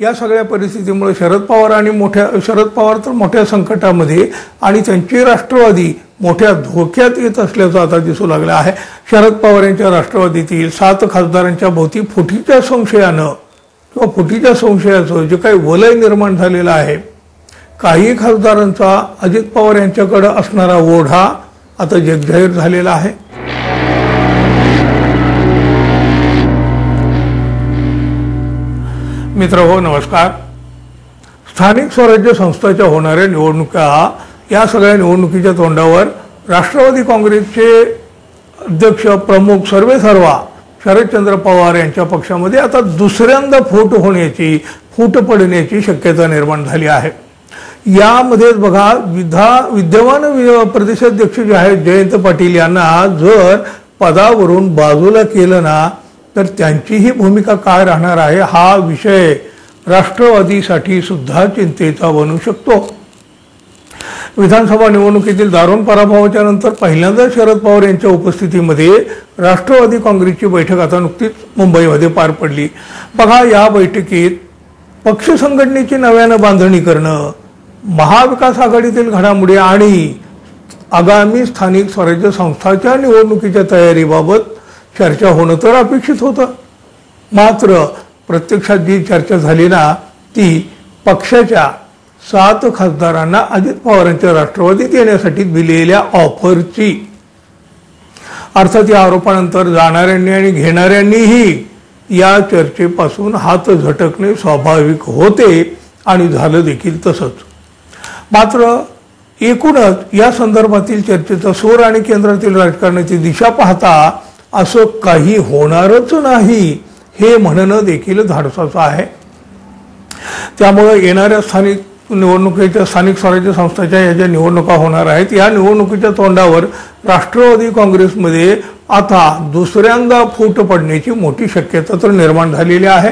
या सगळ्या परिस्थितीमुळे शरद पवार तर मोठ्या संकटामध्ये आणि त्यांची राष्ट्रवादी मोठ्या धोक्यात येत असल्याचं आता दिसू लागलं आहे। शरद पवार यांच्या राष्ट्रवादीतील 7 खासदारांच्या भोवती फुटीच्या संशयाचं जे काही वलय निर्माण झालेलं आहे, काही खासदारांचा अजित पवार यांच्याकडे असणारा ओढा आता जगजाहीर झालेला आहे। मित्रहो नमस्कार। स्थानिक स्वराज्य संस्थांच्या होणाऱ्या निवडणुका, या सगळ्या निवडणुकीच्या तोंडावर राष्ट्रवादी काँग्रेसचे अध्यक्ष प्रमुख सर्वेसर्वा शरदचंद्र पवार यांच्या पक्षामध्ये आता दुसऱ्यांदा फूट पडण्याची शक्यता निर्माण झाली आहे। यामध्ये बघा, विद्यमान प्रदेशाध्यक्ष जे आहेत जयंत पाटील यांना जर पदावरून बाजूला केलं ना, तर त्यांचीही भूमिका काय राहणार आहे हा विषय राष्ट्रवादीसाठी सुद्धा चिंतेचा बनू शकतो। विधानसभा निवडणुकीतील दारुण पराभवाच्या नंतर पहिल्यांदा शरद पवार यांच्या उपस्थितीमध्ये राष्ट्रवादी काँग्रेसची बैठक आता नुकतीच मुंबईमध्ये पार पडली। बघा, या बैठकीत पक्ष संघटनेची नव्यानं बांधणी करणं, महाविकास आघाडीतील घडामोडी आणि आगामी स्थानिक स्वराज्य संस्थांच्या निवडणुकीच्या तयारीबाबत चर्चा होणं तर अपेक्षित होतं। मात्र प्रत्यक्षात जी चर्चा झाली ना, ती पक्षाच्या 7 खासदारांना अजित पवारांच्या राष्ट्रवादीत येण्यासाठी दिलेल्या ऑफरची। अर्थात या आरोपानंतर जाणाऱ्यांनी आणि घेणाऱ्यांनीही या चर्चेपासून हात झटकणे स्वाभाविक होते आणि झालं देखील तसंच। मात्र एकूणच या संदर्भातील चर्चेचा सूर आणि केंद्रातील राजकारणाची दिशा पाहता असं काही होणारच नाही हे म्हणणं देखील धाडसाचं आहे। त्यामुळे येणाऱ्या स्थानिक स्वराज्य संस्थांच्या या ज्या निवडणुका होणार आहेत, या निवडणुकीच्या तोंडावर राष्ट्रवादी काँग्रेसमध्ये आता दुसऱ्यांदा फूट पडण्याची मोठी शक्यता तर निर्माण झालेली आहे।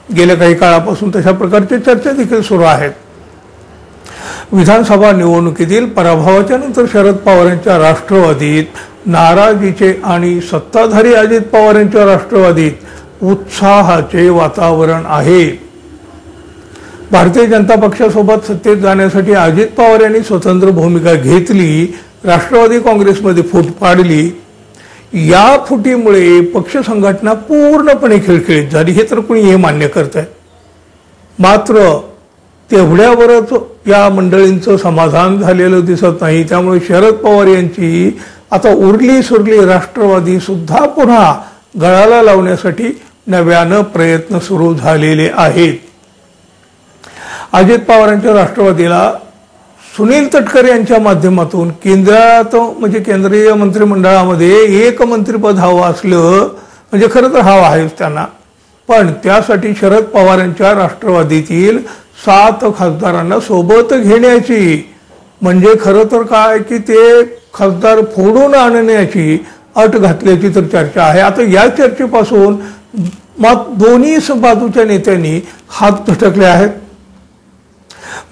गेल्या काही काळापासून तशा प्रकारच्या चर्चा देखील सुरू आहेत। विधानसभा निवडणुकीतील पराभवाच्या नंतर शरद पवारांच्या राष्ट्रवादीत नाराजीचे आणि सत्ताधारी अजित पवार यांच्या राष्ट्रवादीत उत्साहाचे वातावरण आहे। भारतीय जनता पक्षासोबत सत्तेत जाण्यासाठी अजित पवार यांनी स्वतंत्र भूमिका घेतली, राष्ट्रवादी काँग्रेसमध्ये फूट पाडली। या फुटीमुळे पक्ष संघटना पूर्णपणे खिळखिळीत झाली, हे तर कोणी हे मान्य करत आहे। मात्र तेवढ्यावरच या मंडळींचं समाधान झालेलं दिसत नाही। त्यामुळे शरद पवार यांची आता उरली सुरली राष्ट्रवादी सुद्धा पुन्हा गळाला लावण्यासाठी नव्यानं प्रयत्न सुरू झालेले आहेत। अजित पवारांच्या राष्ट्रवादीला सुनील तटकरे यांच्या माध्यमातून केंद्रात म्हणजे केंद्रीय मंत्रिमंडळामध्ये एक मंत्रिपद हवं असलं म्हणजे खरं तर हवं आहेच त्यांना, पण त्यासाठी शरद पवारांच्या राष्ट्रवादीतील 7 खासदारांना सोबत घेण्याची म्हणजे खरं तर काय की ते खासदार फोडून आणण्याची अट घातल्याची तर चर्चा आहे। आता या चर्चेपासून दोन्ही बाजूच्या नेत्यांनी हात झटकले आहेत।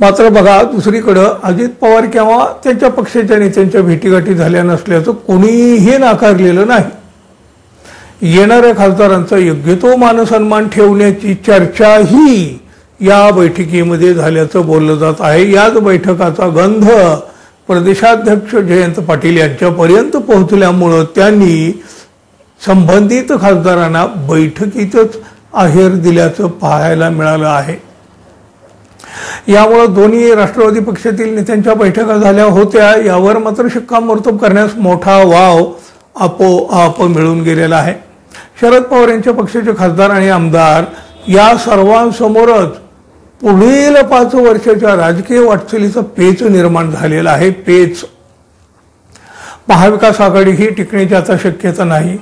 मात्र बघा, दुसरीकडे अजित पवार किंवा त्यांच्या पक्षाच्या नेत्यांच्या भेटीगाठी झाल्या नसल्याचं कोणीही नाकारलेलं नाही। येणाऱ्या खासदारांचा योग्य तो मानसन्मान ठेवण्याची चर्चाही या बैठकीमध्ये झाल्याचं बोललं जात आहे। याच बैठकाचा गंध प्रदेशाध्यक्ष जयंत पाटील यांच्यापर्यंत पोहोचल्यामुळं त्यांनी संबंधित खासदारांना बैठकीतच आहेर दिल्याचं पाहायला मिळालं आहे। यामुळे दोन्ही राष्ट्रवादी पक्षातील नेत्यांच्या बैठका झाल्या होत्या, यावर मात्र शिक्कामोर्तब करण्यास मोठा वाव आपोआप मिळून गेलेला आहे। शरद पवार यांच्या पक्षाचे खासदार आणि आमदार या सर्वांसमोरच पुढील 5 वर्षाच्या राजकीय वाटचालीचा पेच निर्माण झालेला आहे। महाविकास आघाडी ही टिकण्याची आता शक्यता नाही।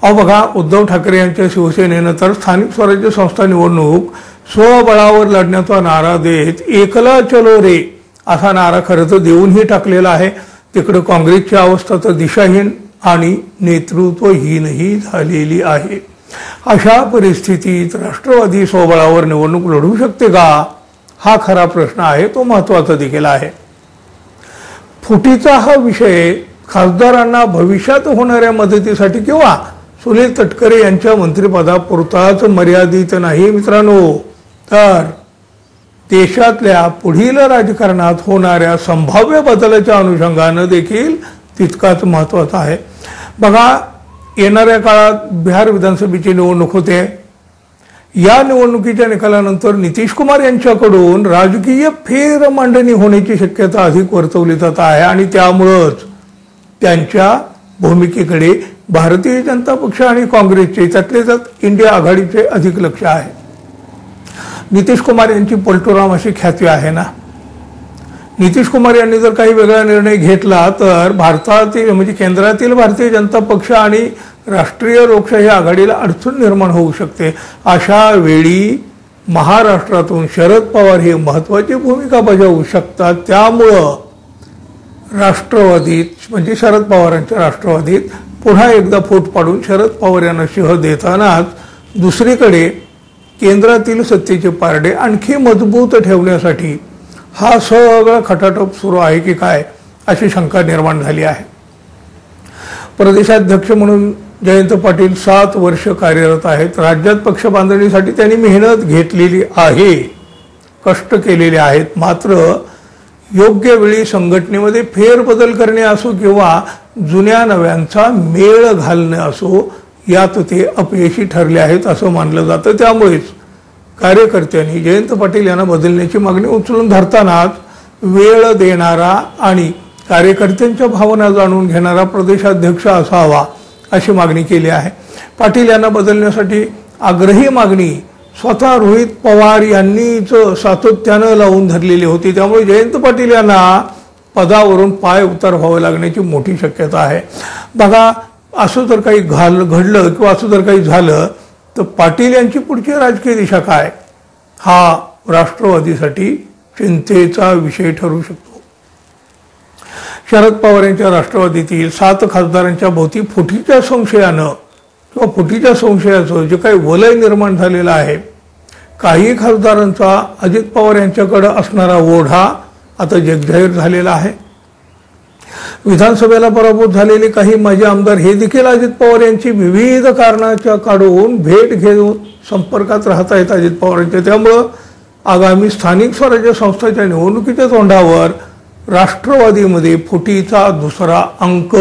बघा, उद्धव ठाकरे यांच्या शिवसेनेनं तर स्थानिक स्वराज्य संस्था निवडणूक स्वबळावर लढण्याचा नारा देत एकला चलो रे असा नारा खरं तर देऊनही टाकलेला आहे। तिकडे काँग्रेसची अवस्था तर दिशाहीन आणि नेतृत्वहीनही झालेली आहे। अशा परिस्थितीत राष्ट्रवादी स्वबळावर निवडणूक लढू शकते का हा खरा प्रश्न आहे, तो महत्त्वाचा देखील आहे। फुटीचा हा विषय खासदारांना भविष्यात होणाऱ्या मदतीसाठी किंवा सुनील तटकरे यांच्या मंत्रिपदापुरताच मर्यादित नाही मित्रांनो, तर देशातल्या पुढील राजकारणात होणाऱ्या संभाव्य बदलाच्या अनुषंगानं देखील तितकाच महत्त्वाचा आहे. बघा, येणाऱ्या काळात बिहार विधानसभेची निवडणूक होते. या निवडणुकीच्या निकालानंतर नितीश कुमार यांच्याकडून राजकीय फेरमांडणी होण्याची शक्यता अधिक वर्तवली जात आहे आणि त्यामुळंच त्यांच्या भूमिकेकडे भारतीय जनता पक्ष आणि काँग्रेसचे, त्यातले त्यात इंडिया आघाडीचे अधिक लक्ष आहे. नितीश कुमार यांची पलटूराम अशी ख्याती आहे ना. नितीश कुमार यांनी जर काही वेगळा निर्णय घेतला तर भारतातील म्हणजे केंद्रातील भारतीय जनता पक्ष आणि राष्ट्रीय लोकशाही आघाडीला अडचण निर्माण होऊ शकते. अशा वेळी महाराष्ट्रातून शरद पवार हे महत्त्वाची भूमिका बजावू शकतात. त्यामुळं राष्ट्रवादीत म्हणजे शरद पवारांच्या राष्ट्रवादीत पुन्हा एकदा फूट पाडून शरद पवार यांना शिह देतानाच दुसरीकडे केंद्रातील सत्तेचे पारडे आणखी मजबूत ठेवण्यासाठी हा सगळा खटाटोप सुरू आहे की काय अशी शंका निर्माण झाली आहे. प्रदेशाध्यक्ष म्हणून जयंत पाटील 7 वर्ष कार्यरत आहेत. राज्यात पक्ष बांधणीसाठी त्यांनी मेहनत घेतलेली आहे, कष्ट केलेले आहेत. मात्र योग्य वेळी संघटनेमध्ये फेरबदल करणे असो किंवा जुन्या नव्यांचा मेळ घालणे असो, यात ते अपयशी ठरले आहेत असं मानलं जातं. त्यामुळेच कार्यकर्त्यांनी जयंत पाटील यांना बदलण्याची मागणी उचलून धरतानाच वेळ देणारा आणि कार्यकर्त्यांच्या भावना जाणून घेणारा प्रदेशाध्यक्ष असावा अशी मागणी केली आहे. पाटील यांना बदलण्यासाठी आग्रही मागणी स्वतः रोहित पवार यांनीच सातत्यानं लावून धरलेली होती. त्यामुळे जयंत पाटील यांना पदावरून पाय उतार व्हावे लागण्याची मोठी शक्यता आहे. बघा, असं जर काही घडलं किंवा असं जर काही झालं तर पाटील यांची पुढची राजकीय दिशा काय हा राष्ट्रवादीसाठी चिंतेचा विषय ठरू शकतो. शरद पवार यांच्या राष्ट्रवादीतील 7 खासदारांच्या भोवती फुटीच्या संशयानं किंवा फुटीच्या संशयाचं जे काही वलय निर्माण झालेलं आहे, काही खासदारांचा अजित पवार यांच्याकडे असणारा ओढा आता जगजाहीर झालेला आहे. विधानसभेला पराभूत झालेले काही माजी आमदार हे देखील अजित पवार यांची विविध कारणाच्या काढून भेट घेऊन संपर्कात राहत आहेत अजित पवारांच्या. त्यामुळं आगामी स्थानिक स्वराज्य संस्थांच्या निवडणुकीच्या तोंडावर राष्ट्रवादीमध्ये फुटीचा दुसरा अंक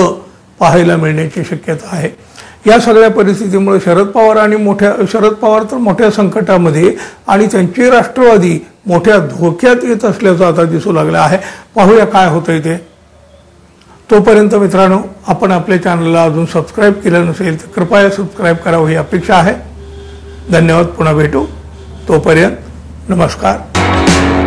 पाहायला मिळण्याची शक्यता आहे. या सगळ्या परिस्थितीमुळे शरद पवार तर मोठ्या संकटामध्ये आणि त्यांची राष्ट्रवादी मोठ्या धोक्यात येत असल्याचं आता दिसू लागलं आहे. पाहूया काय होतंय ते. तोपर्यंत मित्रांनो, आपण आपल्या चॅनलला अजून सबस्क्राईब केलं नसेल तर कृपया सबस्क्राईब करावं ही अपेक्षा आहे. धन्यवाद. पुन्हा भेटू. तोपर्यंत नमस्कार.